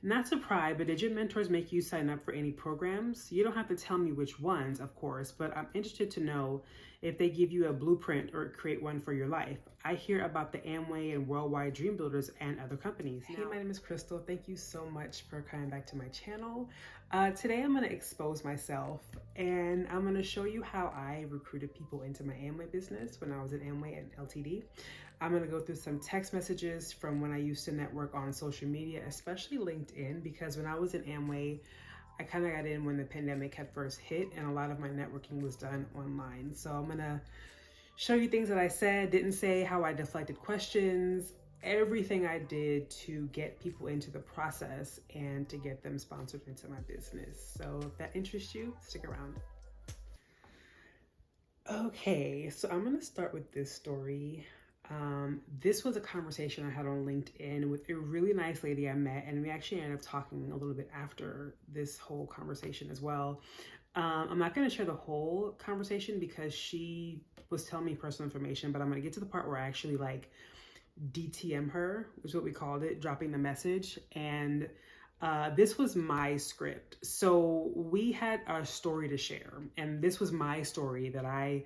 Not to pry, but did your mentors make you sign up for any programs? You don't have to tell me which ones, of course, but I'm interested to know if they give you a blueprint or create one for your life. I hear about the Amway and Worldwide Dream Builders and other companies. Hey, my name is Crystal. Thank you so much for coming back to my channel. Today I'm going to expose myself and I'm going to show you how I recruited people into my Amway business when I was at Amway and LTD. I'm going to go through some text messages from when I used to network on social media, especially LinkedIn, because when I was in Amway, I kind of got in when the pandemic had first hit and a lot of my networking was done online. So I'm going to show you things that I said, didn't say, how I deflected questions, everything I did to get people into the process and to get them sponsored into my business. So if that interests you, stick around. Okay, so I'm going to start with this story. This was a conversation I had on LinkedIn with a really nice lady I met, and we actually ended up talking a little bit after this whole conversation as well. I'm not going to share the whole conversation because she was telling me personal information, but I'm going to get to the part where I actually like DTM her, which is what we called it, dropping the message. And this was my script. So we had a story to share, and this was my story that I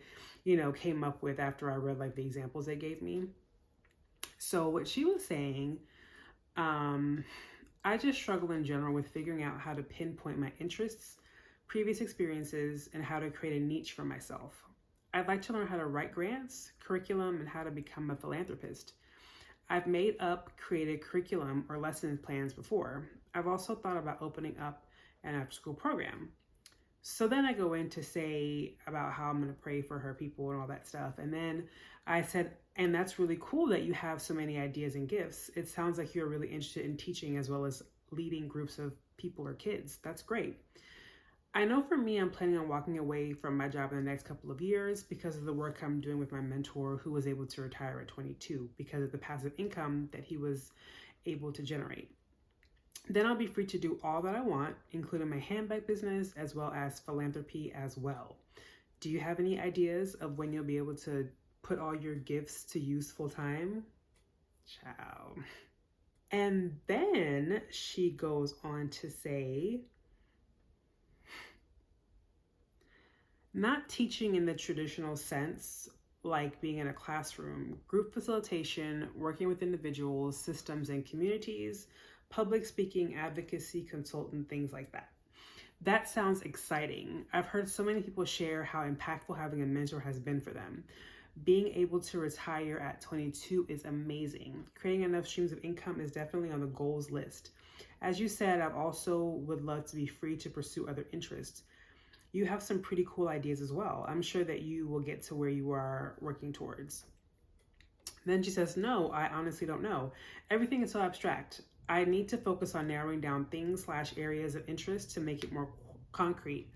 came up with after I read like the examples they gave me. So what she was saying, I just struggle in general with figuring out how to pinpoint my interests, previous experiences, and how to create a niche for myself. I'd like to learn how to write grants, curriculum, and how to become a philanthropist. I've made up created curriculum or lesson plans before. I've also thought about opening up an after-school program. So then I go in to say about how I'm going to pray for her people and all that stuff. And then I said, and that's really cool that you have so many ideas and gifts. It sounds like you're really interested in teaching as well as leading groups of people or kids. That's great. I know for me, I'm planning on walking away from my job in the next couple of years because of the work I'm doing with my mentor, who was able to retire at 22 because of the passive income that he was able to generate. Then I'll be free to do all that I want, including my handbag business as well as philanthropy as well. Do you have any ideas of when you'll be able to put all your gifts to use full time? Ciao. And then she goes on to say, not teaching in the traditional sense, like being in a classroom, group facilitation, working with individuals, systems, and communities, public speaking, advocacy, consultant, things like that. That sounds exciting. I've heard so many people share how impactful having a mentor has been for them. Being able to retire at 22 is amazing. Creating enough streams of income is definitely on the goals list. As you said, I also would love to be free to pursue other interests. You have some pretty cool ideas as well. I'm sure that you will get to where you are working towards. Then she says, no, I honestly don't know. Everything is so abstract. I need to focus on narrowing down things/areas of interest to make it more concrete.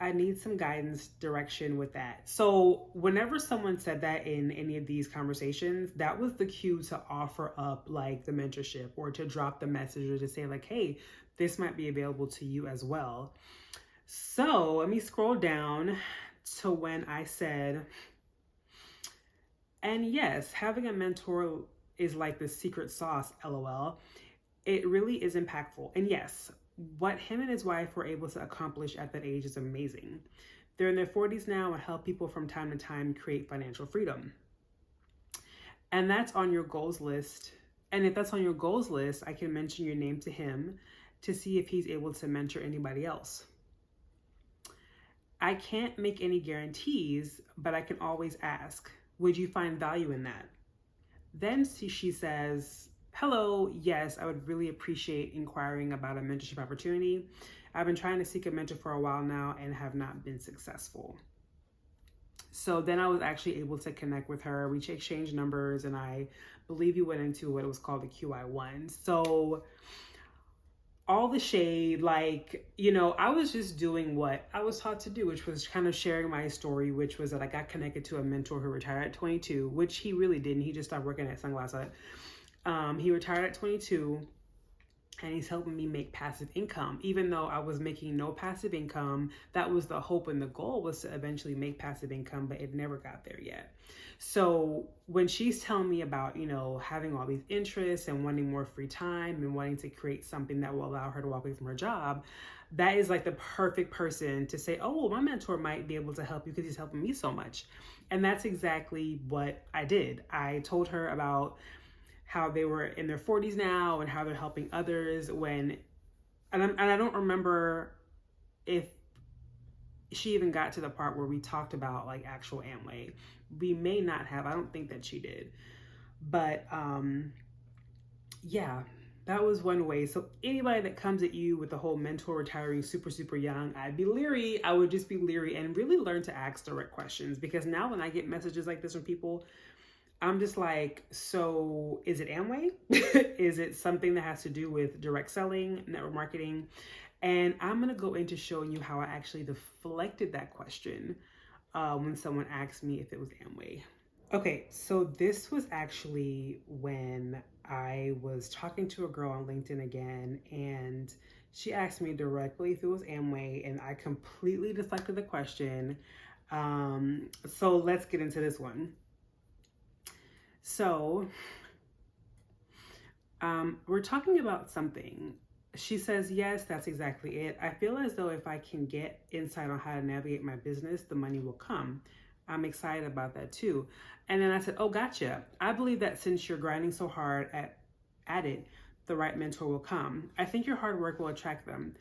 I need some guidance, direction with that. So whenever someone said that in any of these conversations, that was the cue to offer up like the mentorship or to drop the message or to say like, hey, this might be available to you as well. So let me scroll down to when I said, and yes, having a mentor is like the secret sauce, LOL. It really is impactful. And yes, what him and his wife were able to accomplish at that age is amazing. They're in their 40s now and help people from time to time create financial freedom. And that's on your goals list. And if that's on your goals list, I can mention your name to him to see if he's able to mentor anybody else. I can't make any guarantees, but I can always ask, would you find value in that? Then she says, hello, yes, I would really appreciate inquiring about a mentorship opportunity. I've been trying to seek a mentor for a while now and have not been successful. So then I was actually able to connect with her. We exchanged numbers and I believe you went into what it was called the QI1. So all the shade, like, I was just doing what I was taught to do, which was kind of sharing my story, which was that I got connected to a mentor who retired at 22, which he really didn't. He just stopped working at Sunglass Hut. He retired at 22 and he's helping me make passive income. Even though I was making no passive income, that was the hope and the goal, was to eventually make passive income, but it never got there yet. So when she's telling me about, having all these interests and wanting more free time and wanting to create something that will allow her to walk away from her job, that is like the perfect person to say, oh, well, my mentor might be able to help you because he's helping me so much. And that's exactly what I did. I told her about how they were in their 40s now and how they're helping others and I don't remember if she even got to the part where we talked about like actual Amway. We may not have. I don't think that she did. But yeah, that was one way. So anybody that comes at you with the whole mentor retiring super, super young, I'd be leery. I would just be leery and really learn to ask direct questions, because now when I get messages like this from people, I'm just like, so is it Amway? Is it something that has to do with direct selling, network marketing? And I'm going to go into showing you how I actually deflected that question when someone asked me if it was Amway. Okay, so this was actually when I was talking to a girl on LinkedIn again, and she asked me directly if it was Amway, and I completely deflected the question. So let's get into this one. So we're talking about something. She says, yes, that's exactly it. I feel as though if I can get insight on how to navigate my business, the money will come. I'm excited about that too. And then I said, oh, gotcha. I believe that since you're grinding so hard at it, the right mentor will come. I think your hard work will attract them.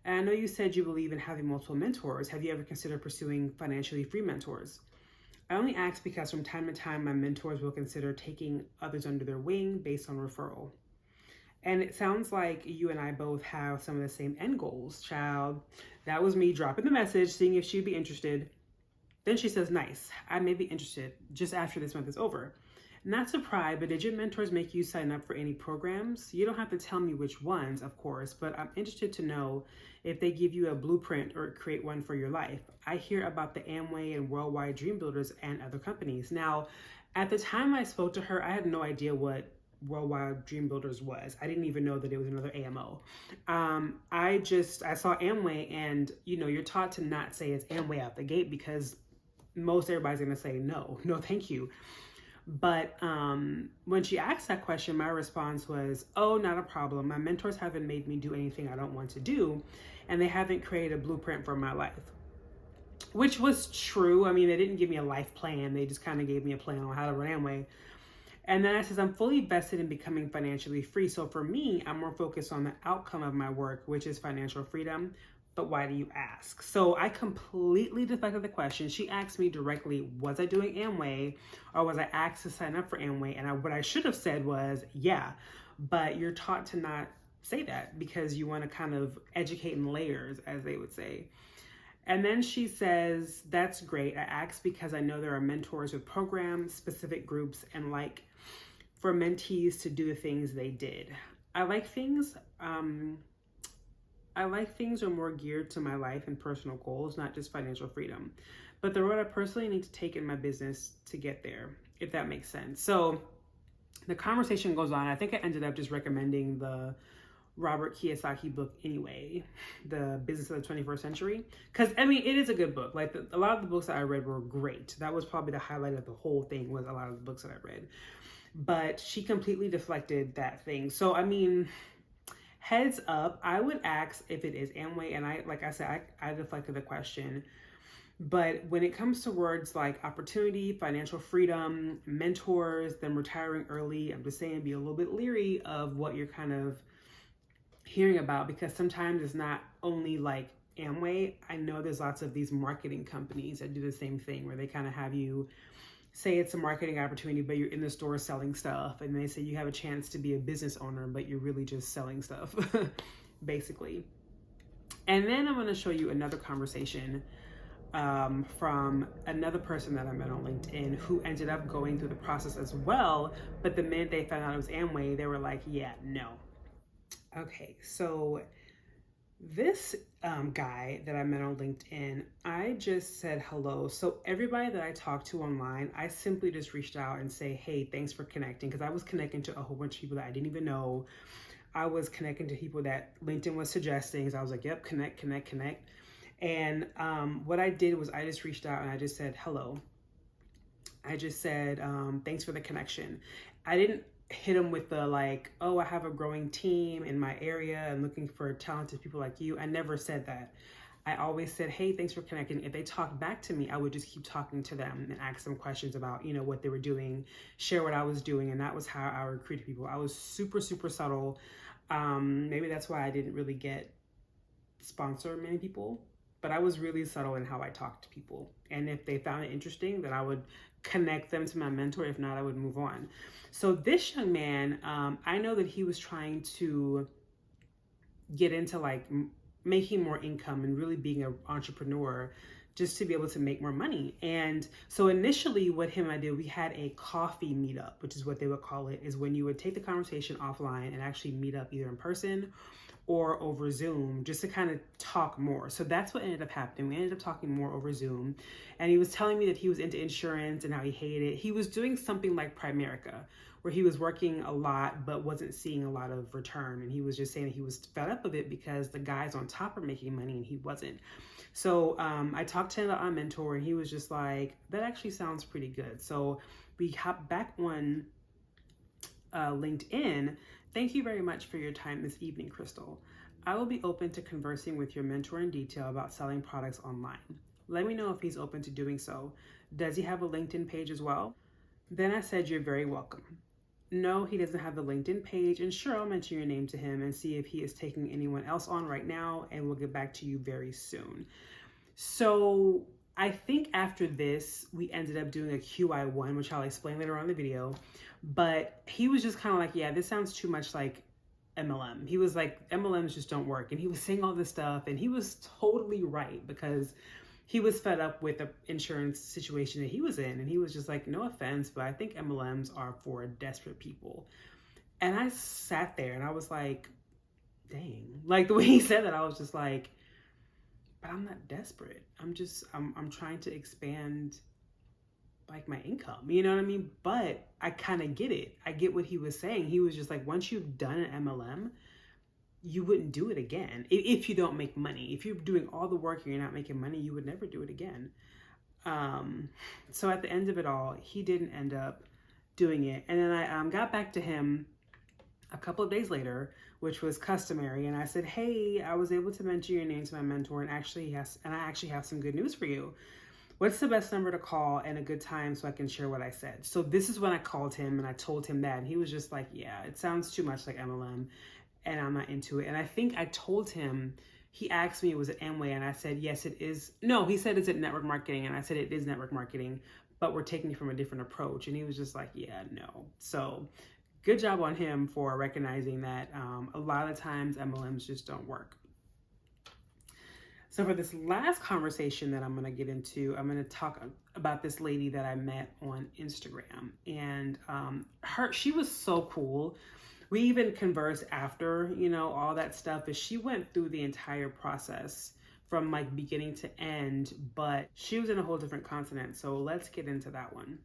And I know you said you believe in having multiple mentors. Have you ever considered pursuing financially free mentors? I only ask because from time to time, my mentors will consider taking others under their wing based on referral. And it sounds like you and I both have some of the same end goals, child. That was me dropping the message, seeing if she'd be interested. Then she says, nice, I may be interested just after this month is over. Not to pry, but did your mentors make you sign up for any programs? You don't have to tell me which ones, of course, but I'm interested to know if they give you a blueprint or create one for your life. I hear about the Amway and Worldwide Dream Builders and other companies. Now, at the time I spoke to her, I had no idea what Worldwide Dream Builders was. I didn't even know that it was another AMO. I saw Amway, and you're taught to not say it's Amway out the gate because most everybody's going to say no, thank you. But when she asked that question, my response was, oh, not a problem. My mentors haven't made me do anything I don't want to do, and they haven't created a blueprint for my life, which was true. I mean, they didn't give me a life plan. They just kind of gave me a plan on how to run Amway. And then I says, I'm fully vested in becoming financially free. So for me, I'm more focused on the outcome of my work, which is financial freedom. But why do you ask? So I completely deflected the question. She asked me directly, was I doing Amway, or was I asked to sign up for Amway? And what I should have said was, yeah, but you're taught to not say that because you want to kind of educate in layers, as they would say. And then she says, that's great. I asked because I know there are mentors with programs, specific groups, and like for mentees to do the things they did. I like things are more geared to my life and personal goals, not just financial freedom, but the road I personally need to take in my business to get there, if that makes sense. So the conversation goes on. I think I ended up just recommending the Robert Kiyosaki book anyway, The Business of the 21st Century. Because, I mean, it is a good book. Like, a lot of the books that I read were great. That was probably the highlight of the whole thing, was a lot of the books that I read. But she completely deflected that thing. So, I mean, heads up, I would ask if it is Amway. And I deflected the question. But when it comes to words like opportunity, financial freedom, mentors, them retiring early, I'm just saying be a little bit leery of what you're kind of hearing about, because sometimes it's not only like Amway. I know there's lots of these marketing companies that do the same thing, where they kind of have you say it's a marketing opportunity, but you're in the store selling stuff, and they say you have a chance to be a business owner, but you're really just selling stuff, basically. And then I'm going to show you another conversation from another person that I met on LinkedIn who ended up going through the process as well, but the minute they found out it was Amway, they were like, yeah, no. Okay, so this guy that I met on LinkedIn, I just said hello. So everybody that I talked to online, I simply just reached out and say, hey, thanks for connecting, because I was connecting to a whole bunch of people that I didn't even know. I was connecting to people that LinkedIn was suggesting. So I was like, yep, connect. And what I did was I just reached out and I just said, hello. I just said, thanks for the connection. I didn't hit them with the like, oh, I have a growing team in my area and looking for talented people like you. I never said that. I always said, hey, thanks for connecting. If they talked back to me, I would just keep talking to them and ask them questions about, what they were doing, share what I was doing. And that was how I recruited people. I was super, super subtle. Maybe that's why I didn't really sponsor many people, but I was really subtle in how I talked to people. And if they found it interesting, then I would connect them to my mentor. If not, I would move on. So this young man, I know that he was trying to get into like making more income and really being an entrepreneur just to be able to make more money. And so initially what him and I did, we had a coffee meetup, which is what they would call it, is when you would take the conversation offline and actually meet up either in person or over Zoom just to kind of talk more. So that's what ended up happening. We ended up talking more over Zoom. And he was telling me that he was into insurance and how he hated it. He was doing something like Primerica, where he was working a lot but wasn't seeing a lot of return. And he was just saying he was fed up of it because the guys on top are making money and he wasn't. So I talked to him about my mentor and he was just like, that actually sounds pretty good. So we hopped back on LinkedIn. Thank you very much for your time this evening, Crystal. I will be open to conversing with your mentor in detail about selling products online. Let me know if he's open to doing so. Does he have a LinkedIn page as well? Then I said, you're very welcome. No, he doesn't have a LinkedIn page, and sure, I'll mention your name to him and see if he is taking anyone else on right now, and we'll get back to you very soon. So I think after this, we ended up doing a QI1, which I'll explain later on in the video. But he was just kind of like, yeah, this sounds too much like MLM. He was like, MLMs just don't work. And he was saying all this stuff, and he was totally right because he was fed up with the insurance situation that he was in. And he was just like, no offense, but I think MLMs are for desperate people. And I sat there and I was like, dang. Like the way he said that, I was just like, but I'm not desperate. I'm trying to expand like my income, you know what I mean? But I kind of get it. I get what he was saying. He was just like, once you've done an MLM, you wouldn't do it again if you don't make money. If you're doing all the work and you're not making money, you would never do it again. So at the end of it all, he didn't end up doing it. And then I got back to him a couple of days later, which was customary. And I said, hey, I was able to mention your name to my mentor and I actually have some good news for you. What's the best number to call and a good time so I can share what I said? So this is when I called him and I told him that. And he was just like, yeah, it sounds too much like MLM and I'm not into it. And I think I told him, he asked me, was it Amway? And I said, yes, it is. No, he said, is it network marketing? And I said, it is network marketing, but we're taking it from a different approach. And he was just like, yeah, no. So good job on him for recognizing that a lot of times MLMs just don't work. So for this last conversation that I'm going to get into, I'm going to talk about this lady that I met on Instagram. And she was so cool. We even conversed after, all that stuff. But she went through the entire process from like beginning to end. But she was in a whole different continent. So let's get into that one.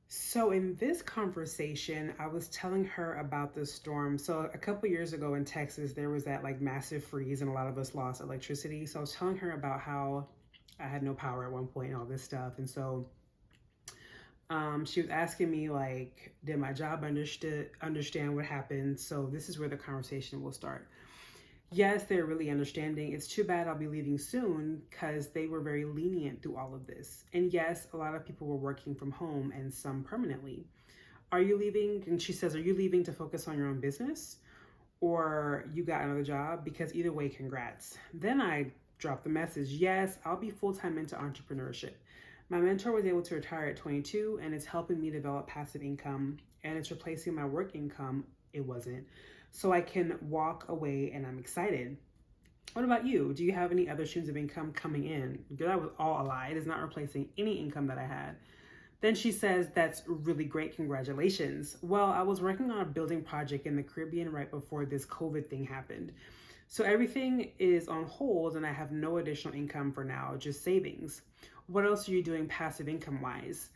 So in this conversation, I was telling her about the storm. So a couple years ago in Texas, there was that like massive freeze and a lot of us lost electricity. So I was telling her about how I had no power at one point and all this stuff. And so she was asking me like, did my job understand what happened? So this is where the conversation will start. Yes, they're really understanding. It's too bad I'll be leaving soon because they were very lenient through all of this. And yes, a lot of people were working from home and some permanently. Are you leaving? And she says, are you leaving to focus on your own business or you got another job? Because either way, congrats. Then I dropped the message. Yes, I'll be full-time into entrepreneurship. My mentor was able to retire at 22 and it's helping me develop passive income and it's replacing my work income. It wasn't. So I can walk away and I'm excited. What about you? Do you have any other streams of income coming in? Because that was all a lie. It is not replacing any income that I had. Then she says, that's really great. Congratulations. Well, I was working on a building project in the Caribbean right before this COVID thing happened. So everything is on hold and I have no additional income for now, just savings. What else are you doing passive income wise?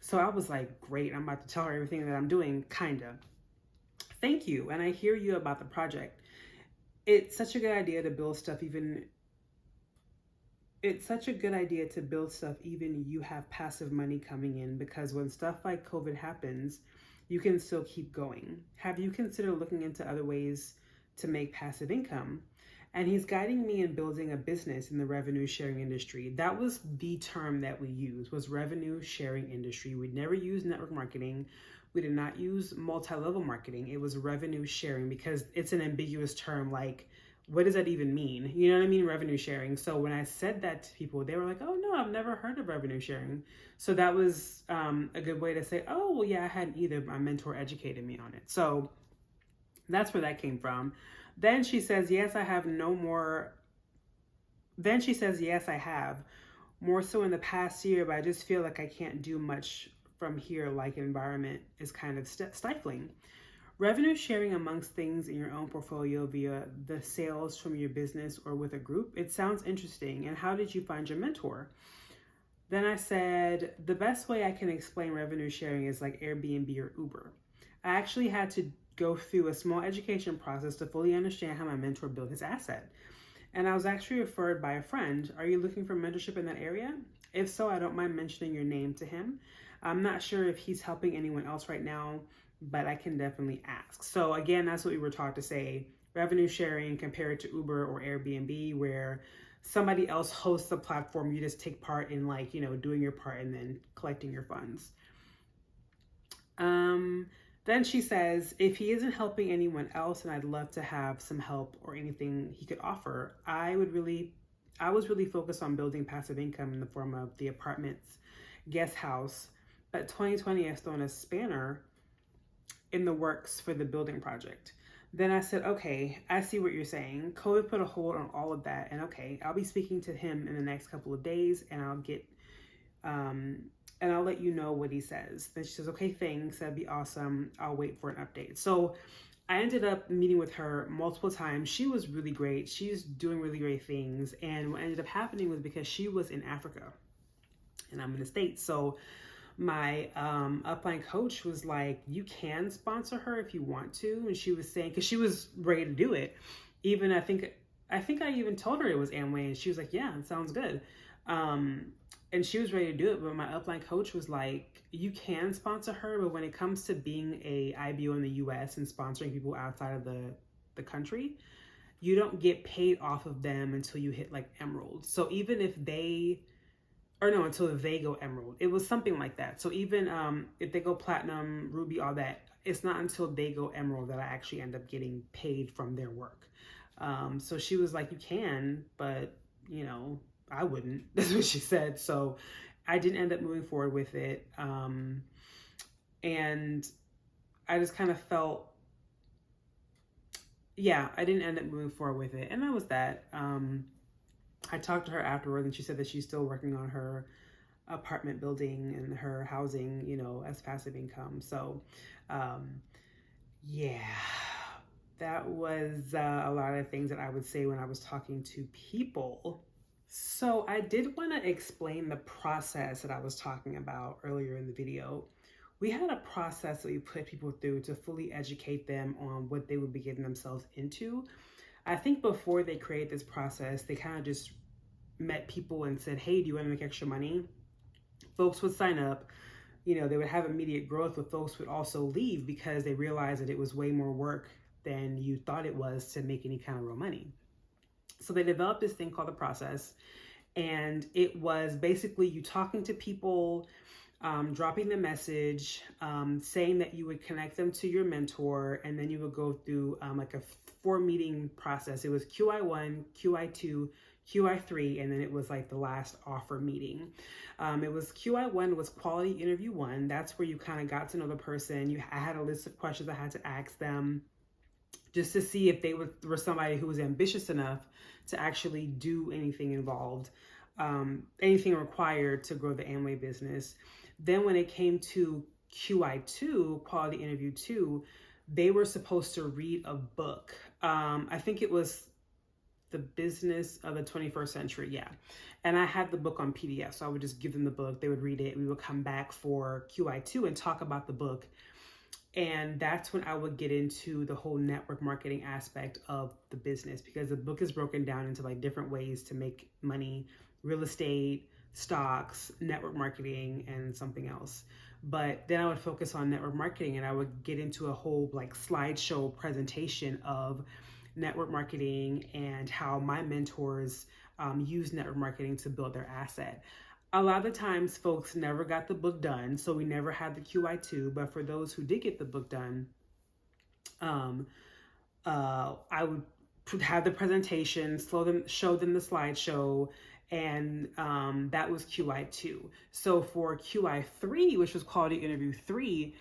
So I was like, great. I'm about to tell her everything that I'm doing, kind of. Thank you. And I hear you about the project. It's such a good idea to build stuff even you have passive money coming in, because when stuff like COVID happens, you can still keep going. Have you considered looking into other ways to make passive income? And he's guiding me in building a business in the revenue sharing industry. That was the term that we used, was revenue sharing industry. We never used network marketing. We did not use multi-level marketing. It was revenue sharing, because it's an ambiguous term. Like, what does that even mean? You know what I mean? Revenue sharing. So when I said that to people, they were like, oh no, I've never heard of revenue sharing. So that was a good way to say, oh, well, yeah, I hadn't either. My mentor educated me on it. So that's where that came from. Then she says, yes, I have more so in the past year, but I just feel like I can't do much from here. Like, environment is kind of stifling. Revenue sharing amongst things in your own portfolio via the sales from your business or with a group. It sounds interesting. And how did you find your mentor? Then I said, the best way I can explain revenue sharing is like Airbnb or Uber. I actually had to go through a small education process to fully understand how my mentor built his asset. And I was actually referred by a friend. Are you looking for mentorship in that area? If so, I don't mind mentioning your name to him. I'm not sure if he's helping anyone else right now, but I can definitely ask. So again, that's what we were taught to say. Revenue sharing compared to Uber or Airbnb, where somebody else hosts the platform. You just take part in, like, doing your part and then collecting your funds. Then she says, if he isn't helping anyone else and I'd love to have some help or anything he could offer, I was really focused on building passive income in the form of the apartments, guest house, but 2020 has thrown a spanner in the works for the building project. Then I said, okay, I see what you're saying. COVID put a hold on all of that. And okay, I'll be speaking to him in the next couple of days, and I'll let you know what he says. Then she says, okay, thanks. That'd be awesome. I'll wait for an update. So I ended up meeting with her multiple times. She was really great. She's doing really great things. And what ended up happening was because she was in Africa and I'm in the States. So my upline coach was like, you can sponsor her if you want to. And she was saying, because she was ready to do it. Even I think I even told her it was Amway, and she was like, yeah, it sounds good. And she was ready to do it, but my upline coach was like, you can sponsor her, but when it comes to being a IBO in the US and sponsoring people outside of the country, you don't get paid off of them until you hit like Emerald. So even if until they go Emerald. It was something like that. So even if they go Platinum, Ruby, all that, it's not until they go Emerald that I actually end up getting paid from their work. So she was like, you can, but I wouldn't. That's what she said. So I didn't end up moving forward with it. And I just kind of felt, I didn't end up moving forward with it. And that was that. I talked to her afterwards, and she said that she's still working on her apartment building and her housing, as passive income. So, that was a lot of things that I would say when I was talking to people. So I did want to explain the process that I was talking about earlier in the video. We had a process that we put people through to fully educate them on what they would be getting themselves into. I think before they create this process, they kind of just met people and said, hey, do you want to make extra money? Folks would sign up. They would have immediate growth, but folks would also leave because they realized that it was way more work than you thought it was to make any kind of real money. So they developed this thing called the process, and it was basically you talking to people, dropping the message, saying that you would connect them to your mentor, and then you would go through like a 4-meeting process. It was QI1, QI2, QI3, and then it was like the last offer meeting. It was QI1 was quality interview 1. That's where you kind of got to know the person. I had a list of questions I had to ask them just to see if they were somebody who was ambitious enough to actually do anything involved, anything required to grow the Amway business. Then when it came to QI2, quality interview 2, they were supposed to read a book. I think it was The Business of the 21st Century. Yeah. And I had the book on PDF. So I would just give them the book. They would read it. We would come back for QI2 and talk about the book. And that's when I would get into the whole network marketing aspect of the business, because the book is broken down into like different ways to make money: real estate, stocks, network marketing, and something else. But then I would focus on network marketing, and I would get into a whole like slideshow presentation of network marketing and how my mentors use network marketing to build their asset. A lot of the times folks never got the book done, so we never had the QI2. But for those who did get the book done, I would have the presentation, show them the slideshow, and that was QI2. So for QI3, which was Quality Interview 3,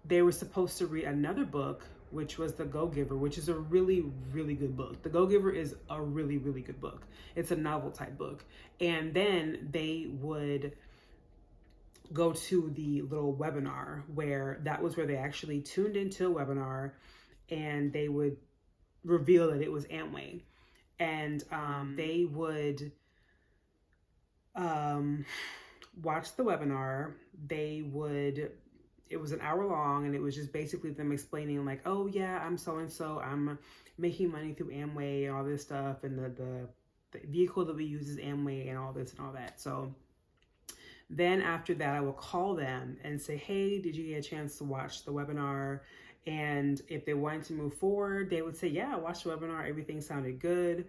they were supposed to read another book, which was The Go-Giver, which is a really, really good book. The Go-Giver is a really, really good book. It's a novel type book. And then they would go to the little webinar, where that was where they actually tuned into a webinar, and they would reveal that it was Amway. And they would watch the webinar. It was an hour long, and it was just basically them explaining like, oh yeah, I'm so-and-so, I'm making money through Amway and all this stuff, and the vehicle that we use is Amway and all this and all that. So then after that, I will call them and say, hey, did you get a chance to watch the webinar? And if they wanted to move forward, they would say, yeah, I watched the webinar, everything sounded good,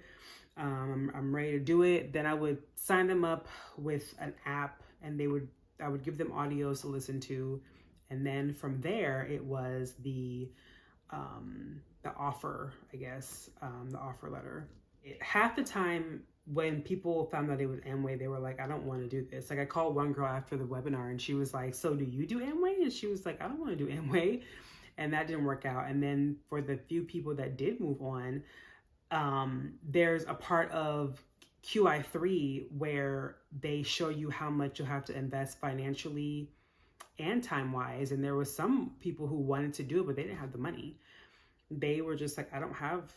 I'm ready to do it. Then I would sign them up with an app, and I would give them audios to listen to. And then from there, it was the offer, I guess, the offer letter. Half the time when people found out it was Amway, they were like, I don't want to do this. Like, I called one girl after the webinar, and she was like, so do you do Amway? And she was like, I don't want to do Amway. And that didn't work out. And then for the few people that did move on, there's a part of QI3 where they show you how much you'll have to invest financially and time-wise. And there was some people who wanted to do it, but they didn't have the money. They were just like, I don't have,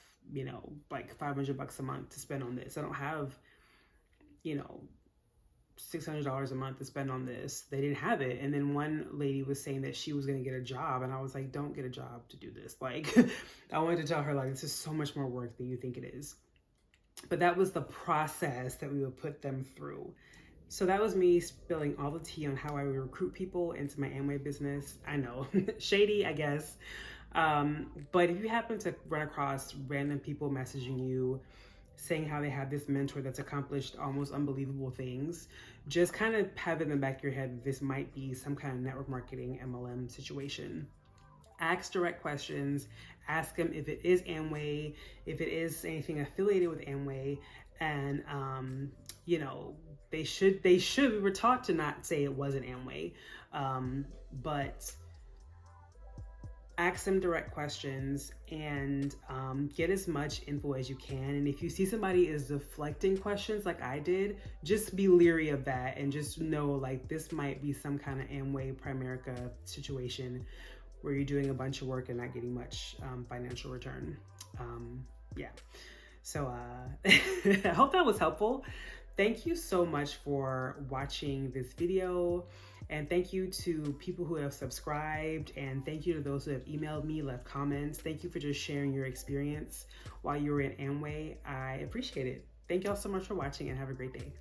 like $500 a month to spend on this. I don't have, $600 a month to spend on this. They didn't have it. And then one lady was saying that she was going to get a job. And I was like, don't get a job to do this. Like, I wanted to tell her, like, this is so much more work than you think it is. But that was the process that we would put them through. So that was me spilling all the tea on how I would recruit people into my Amway business. I know, shady, I guess. But if you happen to run across random people messaging you saying how they have this mentor that's accomplished almost unbelievable things, just kind of have it in the back of your head that this might be some kind of network marketing MLM situation. Ask direct questions. Ask them if it is Amway, if it is anything affiliated with Amway, and we were taught to not say it wasn't Amway, but ask them direct questions, and get as much info as you can. And if you see somebody is deflecting questions like I did, just be leery of that, and just know like this might be some kind of Amway Primerica situation where you're doing a bunch of work and not getting much financial return. Yeah. So I hope that was helpful. Thank you so much for watching this video, and thank you to people who have subscribed, and thank you to those who have emailed me, left comments. Thank you for just sharing your experience while you were in Amway. I appreciate it. Thank y'all so much for watching, and have a great day.